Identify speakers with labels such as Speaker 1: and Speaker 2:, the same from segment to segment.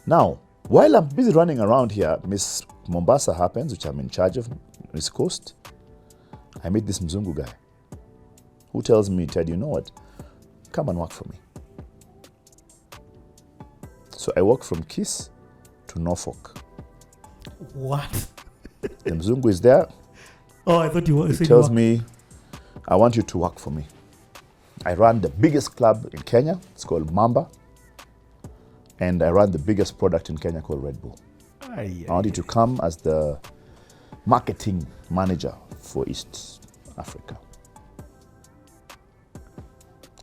Speaker 1: Now, while I'm busy running around here, Miss Mombasa happens, which I'm in charge of, Miss Coast. I meet this Mzungu guy who tells me, Ted, you know what? Come and work for me. So I work from Kiss to Norfolk.
Speaker 2: What?
Speaker 1: The Mzungu is there.
Speaker 2: Oh, I thought you were.
Speaker 1: He tells me, I want you to work for me. I run the biggest club in Kenya. It's called Mamba. And I run the biggest product in Kenya called Red Bull. I want you to come as the marketing manager for East Africa.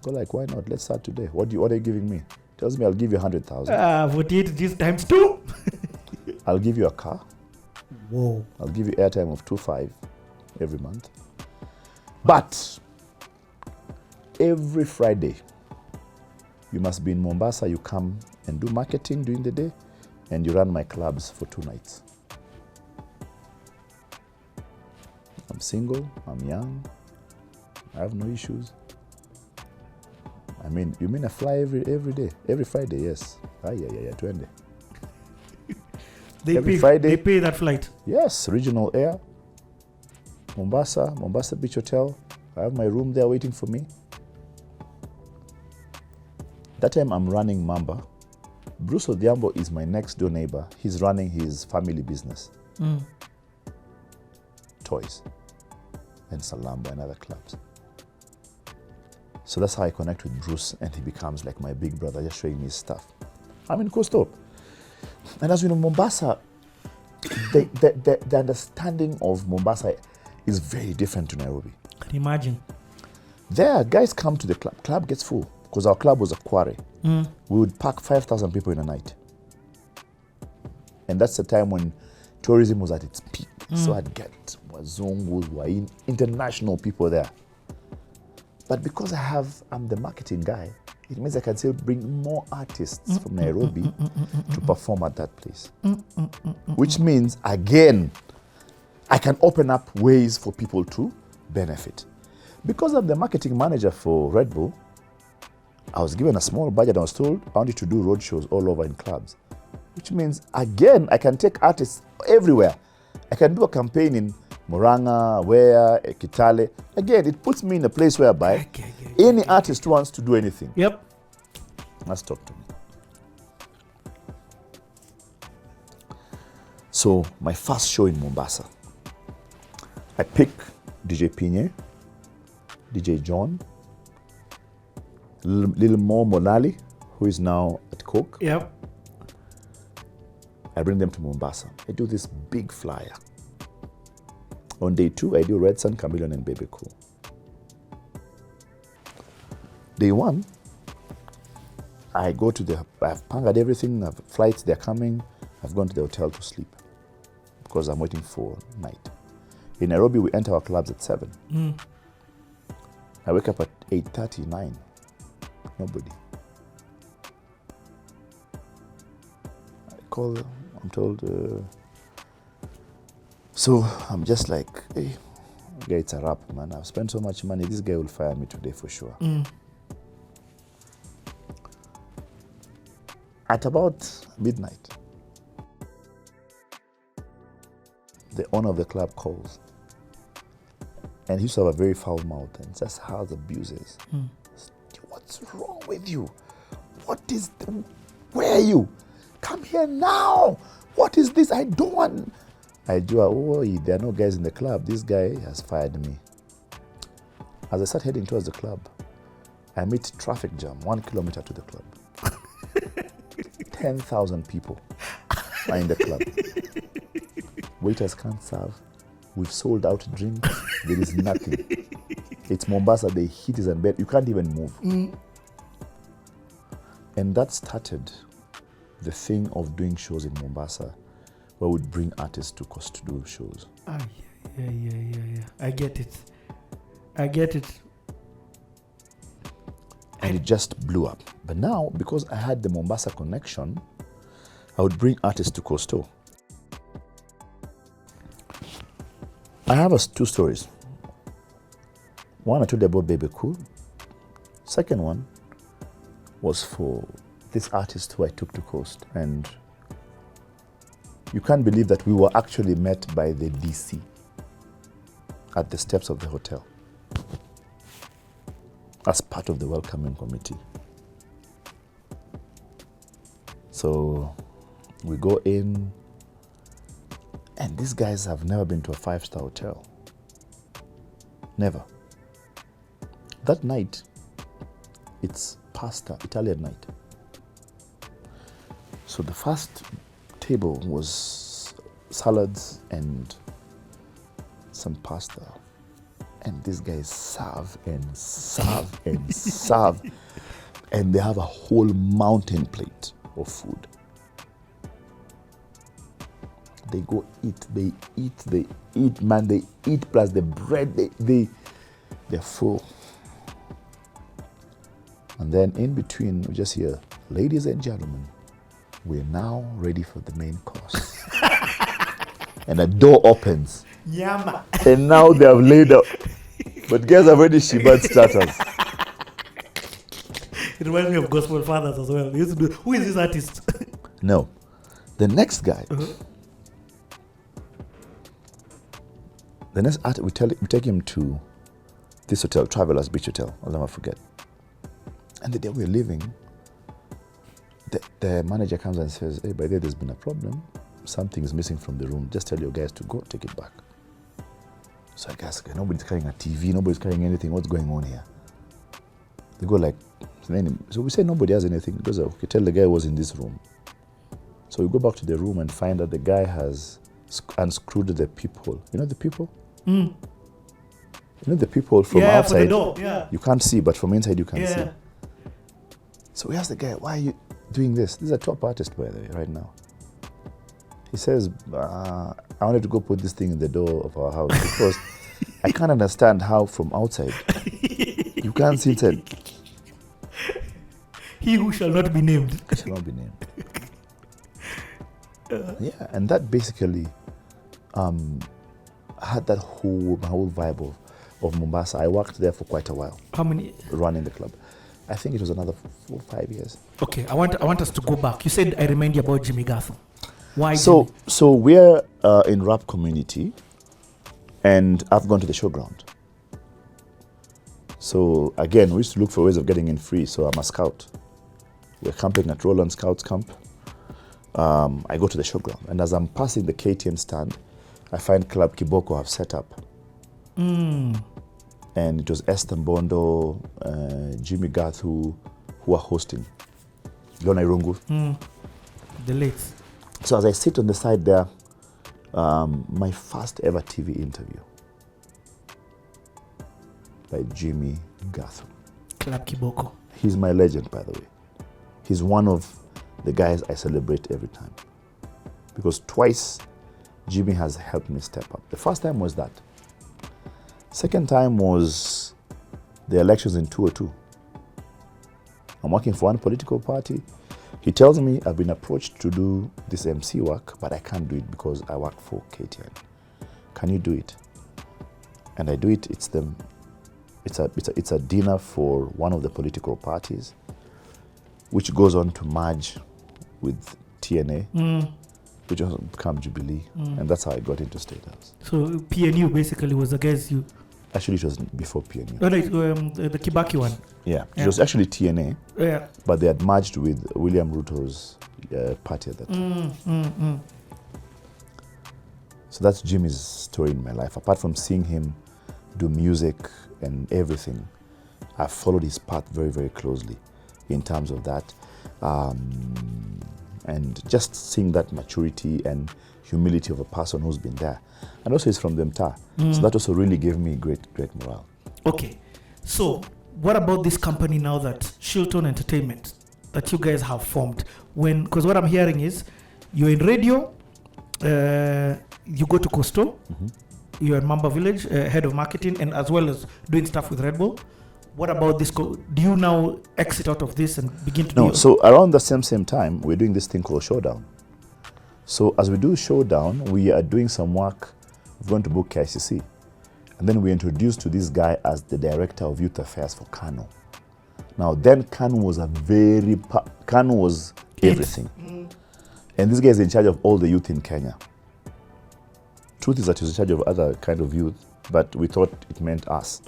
Speaker 1: Go like, why not? Let's start today. What are you giving me? Tells me I'll give you 100,000.
Speaker 2: 48 this times 2.
Speaker 1: I'll give you a car.
Speaker 2: Whoa.
Speaker 1: I'll give you airtime of 2.5 every month. But every Friday, you must be in Mombasa. You come and do marketing during the day, and you run my clubs for 2 nights. I'm single, I'm young, I have no issues. I mean, you mean I fly every day? Every Friday, yes. Yeah, 20.
Speaker 2: They pay that flight?
Speaker 1: Yes, regional air. Mombasa Beach Hotel. I have my room there waiting for me. That time I'm running Mamba. Bruce Odhiambo is my next door neighbor. He's running his family business. Toys and Salamba and other clubs. So that's how I connect with Bruce, and he becomes like my big brother, just showing me his stuff. I'm in Coastal. And as you know, Mombasa, the understanding of Mombasa is very different to Nairobi.
Speaker 2: Can you imagine?
Speaker 1: There, guys come to the club. Club gets full because our club was a quarry. We would pack 5,000 people in a night. And that's the time when tourism was at its peak. So I'd get Wazungus, international people there. But because I'm the marketing guy, it means I can still bring more artists from Nairobi to perform at that place. Which means, again, I can open up ways for people to benefit. Because I'm the marketing manager for Red Bull, I was given a small budget. I was told I wanted to do road shows all over in clubs. Which means, again, I can take artists everywhere. I can do a campaign in Murang'a, Wea, Kitale. Again, it puts me in a place whereby any artist who wants to do anything must talk to me. So, my first show in Mombasa, I pick DJ Pinye, DJ John, Little Mo Monali, who is now at Coke. I bring them to Mombasa. I do this big flyer. On day 2, I do Red Sun, Chameleon, and Baby Cool. Day 1, I've pangered everything, I've flights, they're coming. I've gone to the hotel to sleep because I'm waiting for night. In Nairobi, we enter our clubs at 7. I wake up at 8:30, 9. Nobody. I call, I'm told, so I'm just like, hey, okay, it's a wrap, man. I've spent so much money. This guy will fire me today for sure. At about midnight, the owner of the club calls. And he used to have a very foul mouth, and that's how the abuse is. What's wrong with you? Where are you? Come here now. What is this? I don't want... there are no guys in the club. This guy has fired me. As I start heading towards the club, I meet traffic jam 1 kilometer to the club. 10,000 people are in the club. Waiters can't serve. We've sold out drinks. There is nothing. It's Mombasa. The heat is unbearable. You can't even move. And that started the thing of doing shows in Mombasa, where we'd bring artists to Coast to do shows.
Speaker 2: Yeah. I get it.
Speaker 1: And it just blew up. But now, because I had the Mombasa connection, I would bring artists to Coastal. I have 2 stories. One, I told you about Baby Cool. Second one was for this artist who I took to Coast. And You can't believe that we were actually met by the DC at the steps of the hotel as part of the welcoming committee. So we go in, and these guys have never been to a 5-star hotel. Never. That night, it's pasta, Italian night. So the first table was salads and some pasta. And these guys serve and serve and serve. And they have a whole mountain plate of food. They go eat, man, they eat plus the bread, they're full. And then in between, we just hear, ladies and gentlemen, we're now ready for the main course. And the door opens.
Speaker 2: Yama.
Speaker 1: And now they have laid out. But guys have already shibat starters.
Speaker 2: It reminds me of Gospel Fathers as well. They used to do, who is this artist?
Speaker 1: No. The next guy, the next artist, we take him to this hotel, Travelers Beach Hotel, I'll never forget. And the day we're leaving, the manager comes and says, hey, by the way, there's been a problem. Something is missing from the room. Just tell your guys to go take it back. So I guess nobody's carrying a TV, nobody's carrying anything. What's going on here? They go like, so we say nobody has anything. He goes, okay, tell the guy who was in this room. So we go back to the room and find that the guy has unscrewed the peephole. You know the peephole? You know the peephole from outside?
Speaker 2: For the door. Yeah.
Speaker 1: You can't see, but from inside you can see.
Speaker 2: Yeah.
Speaker 1: So we asked the guy, why are you doing this? This is a top artist, by the way, right now. He says, I wanted to go put this thing in the door of our house because I can't understand how from outside you can't see inside.
Speaker 2: He who shall not be named.
Speaker 1: Shall not be named. Yeah, and that basically had that whole vibe of Mombasa. I worked there for quite a while.
Speaker 2: How many?
Speaker 1: Running the club. I think it was another 4 or 5 years.
Speaker 2: Okay, I want us to go back. You said I remind you about Jimmy Gathu. Why?
Speaker 1: So
Speaker 2: Jimmy?
Speaker 1: so we're in rap community, and I've gone to the showground. So again, we used to look for ways of getting in free. So I'm a scout. We're camping at Roland Scouts Camp. I go to the showground, and as I'm passing the KTN stand, I find Club Kiboko have set up. And it was Esther Mbondo, Jimmy Gathu, who are hosting. Lona Irungu.
Speaker 2: The late.
Speaker 1: So as I sit on the side there, my first ever TV interview by Jimmy Gathu.
Speaker 2: Club Kiboko.
Speaker 1: He's my legend, by the way. He's one of the guys I celebrate every time. Because twice, Jimmy has helped me step up. The first time was that. Second time was the elections in 2002. I'm working for one political party. He tells me I've been approached to do this MC work, but I can't do it because I work for KTN. Can you do it? And I do it. It's a dinner for one of the political parties, which goes on to merge with TNA, which has become Jubilee, and that's how I got into State House.
Speaker 2: So PNU basically was the guys you.
Speaker 1: Actually, it was before PNU.
Speaker 2: Oh, no, the Kibaki one.
Speaker 1: Yeah, it was actually TNA,
Speaker 2: Yeah.
Speaker 1: but they had merged with William Ruto's party at that time. So that's Jimmy's story in my life. Apart from seeing him do music and everything, I've followed his path very, very closely in terms of that. And just seeing that maturity and humility of a person who's been there. And also he's from the Mtaa. So that also really gave me great morale.
Speaker 2: Okay. So what about this company now, that Shelton Entertainment, that you guys have formed? Because what I'm hearing is you're in radio, you go to Coastal, you're in Mamba Village, head of marketing, and as well as doing stuff with Red Bull. What about this? Do you now exit out of this and begin to do?
Speaker 1: No, so around the same time, we're doing this thing called Showdown. So as we do Showdown, we are doing some work. We're going to book KICC. And then we're introduced to this guy as the director of youth affairs for Kano. Now then Kano was Kano was everything. And this guy is in charge of all the youth in Kenya. Truth is that he's in charge of other kind of youth, but we thought it meant us.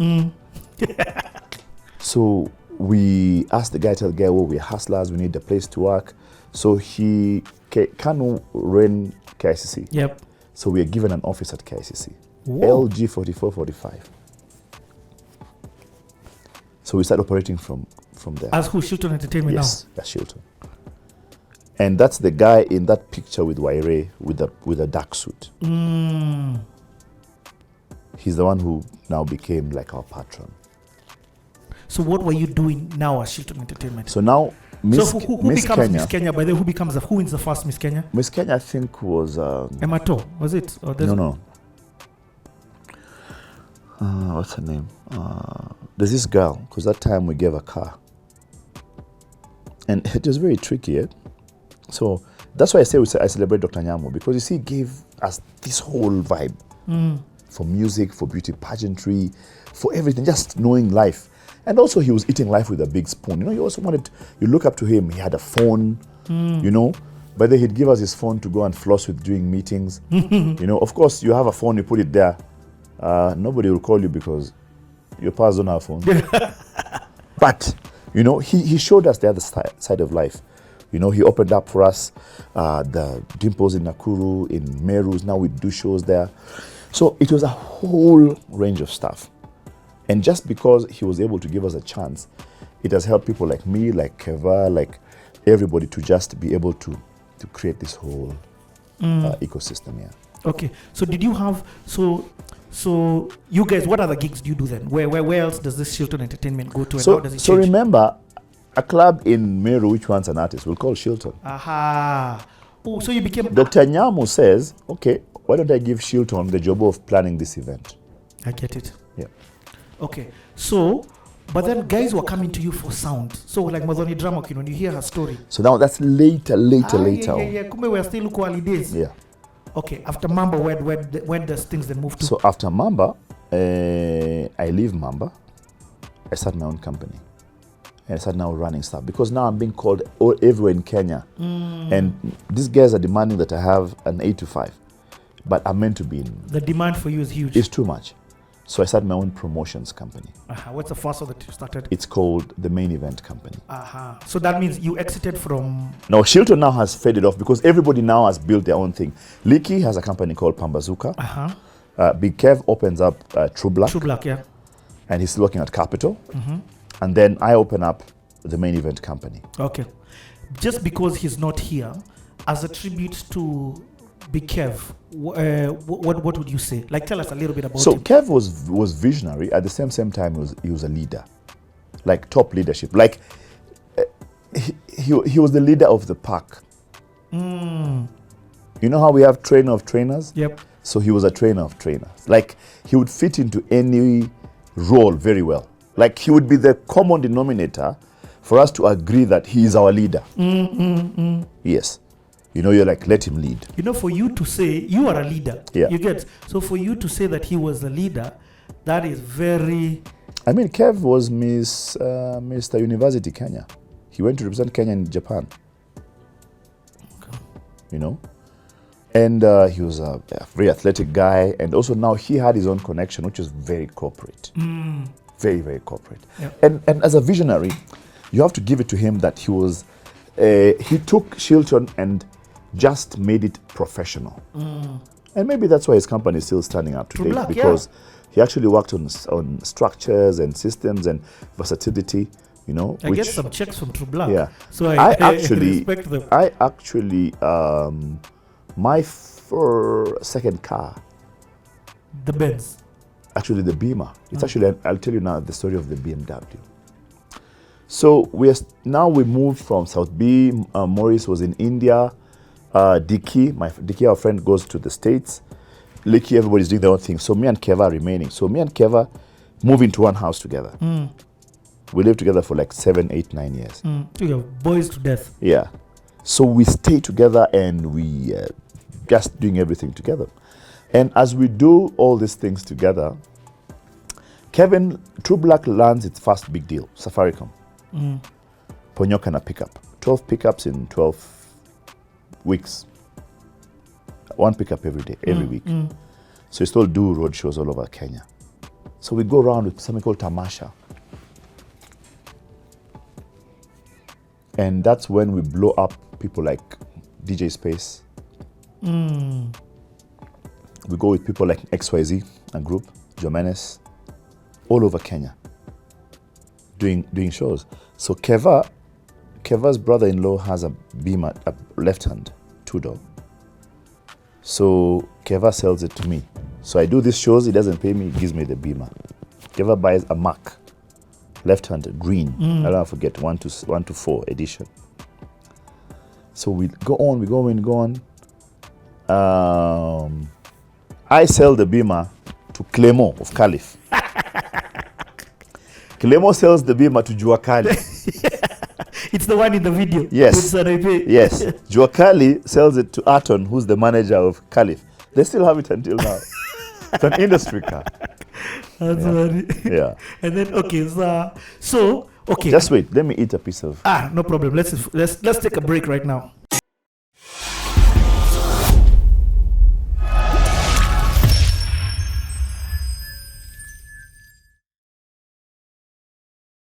Speaker 1: So we asked the guy, tell the guy, well, we're hustlers, we need a place to work. So Kanu ran KICC.
Speaker 2: Yep.
Speaker 1: So we are given an office at KICC.
Speaker 2: Whoa.
Speaker 1: LG 4445. So we start operating from there.
Speaker 2: As who? Shelton Entertainment
Speaker 1: Yes, that's Shelton. And that's the guy in that picture with Waire with a dark suit.
Speaker 2: now?
Speaker 1: He's the one who now became like our patron.
Speaker 2: So what were you doing now at Shelton Entertainment?
Speaker 1: So now Miss,
Speaker 2: who
Speaker 1: Miss
Speaker 2: becomes
Speaker 1: Kenya.
Speaker 2: Miss Kenya? By the way, who wins the first Miss Kenya?
Speaker 1: Miss Kenya, I think, was
Speaker 2: Emma To, was it? Or
Speaker 1: no. What's her name? There's this girl, because that time we gave a car. And it was very tricky, eh? So that's why I say I celebrate Dr. Nyamo, because you see, he gave us this whole vibe for music, for beauty pageantry, for everything, just knowing life. And also he was eating life with a big spoon. You know, you also you look up to him. He had a phone, you know, but then he'd give us his phone to go and floss with during meetings. You know, of course, you have a phone, you put it there. Nobody will call you because your pals don't have a phone. But, you know, he showed us the other side of life. You know, he opened up for us the Dimples in Nakuru, in Meru's. Now we do shows there. So it was a whole range of stuff. And just because he was able to give us a chance, it has helped people like me, like Keva, like everybody to just be able to create this whole ecosystem. Yeah.
Speaker 2: Okay. So did you have so you guys? What other gigs do you do then? Where else does this Shelton Entertainment go to? And how does it
Speaker 1: so
Speaker 2: change?
Speaker 1: remember, a club in Meru which wants an artist will call Shelton.
Speaker 2: Aha. Oh, so you became.
Speaker 1: Dr. Nyamo says, okay, why don't I give Shelton the job of planning this event?
Speaker 2: I get it.
Speaker 1: Yeah.
Speaker 2: Okay. So, but then guys were coming to you for sound. So like Madhoni Drama Queen, when you hear her story.
Speaker 1: So now that's later.
Speaker 2: Yeah. Kumbe we're still early days.
Speaker 1: Yeah.
Speaker 2: Okay. After Mamba, where does things then move to?
Speaker 1: So after Mamba, I leave Mamba. I start my own company. And I start now running stuff because now I'm being called everywhere in Kenya. And these guys are demanding that I have an 8 to 5. But I'm meant to be in.
Speaker 2: The demand for you is huge.
Speaker 1: It's too much. So I started my own promotions company.
Speaker 2: What's the first one that you started?
Speaker 1: It's called the Main Event Company.
Speaker 2: So that means you exited from...
Speaker 1: No, Shelton now has faded off because everybody now has built their own thing. Leaky has a company called Pambazuka. Big Kev opens up True Black.
Speaker 2: True Black, yeah.
Speaker 1: And he's still working at Capital. And then I open up the Main Event Company.
Speaker 2: Okay. Just because he's not here, as a tribute to Big Kev, what would you say? Like, tell us a little bit about him.
Speaker 1: So Kev was visionary. At the same time, he was a leader, like top leadership. Like he was the leader of the pack. You know how we have trainer of trainers?
Speaker 2: Yep.
Speaker 1: So he was a trainer of trainers. Like he would fit into any role very well. Like he would be the common denominator for us to agree that he is our leader. Yes. You know, you're like, let him lead.
Speaker 2: You know, for you to say you are a leader,
Speaker 1: Yeah.
Speaker 2: you get. So for you to say that he was a leader, that is very...
Speaker 1: I mean, Kev was Mr. University Kenya. He went to represent Kenya in Japan. Okay. You know? And he was a very athletic guy. And also now he had his own connection, which was very corporate. Very, very corporate.
Speaker 2: Yeah.
Speaker 1: And as a visionary, you have to give it to him that he was... he took Shelton and just made it professional. And maybe that's why his company is still standing up today.
Speaker 2: Black,
Speaker 1: because he actually worked on actuals and systems and versatility, you know.
Speaker 2: I get some checks from True Black.
Speaker 1: Yeah.
Speaker 2: So I
Speaker 1: actually
Speaker 2: respect them.
Speaker 1: I actually my second car,
Speaker 2: The Benz.
Speaker 1: actually the Beamer. It's actually, I'll tell you now the story of the BMW. So we moved from South B. Maurice was in India. Dicky, our friend, goes to the States. Licky, everybody's doing their own thing. So me and Keva are remaining. So me and Keva move into one house together. We lived together for like 7, 8, 9 years.
Speaker 2: So you have boys to death.
Speaker 1: Yeah. So we stay together and we just doing everything together. And as we do all these things together, True Black lands its first big deal, Safaricom. Ponyoka na pickup. 12 pickups in 12 weeks. One pickup every day, every week. So we still do road shows all over Kenya. So we go around with something called Tamasha. And that's when we blow up people like DJ Space. We go with people like XYZ, a group, Jomenes, all over Kenya, doing shows. So Keva's brother-in-law has a Beamer, a left hand, two-door. So Keva sells it to me. So I do these shows, he doesn't pay me, he gives me the Beamer. Keva buys a Mac, left hand, green. I'll never forget, 1 to 4 edition. So we go on. I sell the Beamer to Clemo of Caliph. Clemo sells the Beamer to Juakali.
Speaker 2: It's the one in the video.
Speaker 1: Yes.
Speaker 2: With Sanaipe.
Speaker 1: Yes. Juakali sells it to Aton, who's the manager of Caliph. They still have it until now. It's an industry car.
Speaker 2: That's funny.
Speaker 1: Yeah.
Speaker 2: And then okay.
Speaker 1: Just wait. Let me eat a piece of.
Speaker 2: No problem. Let's take a break right now.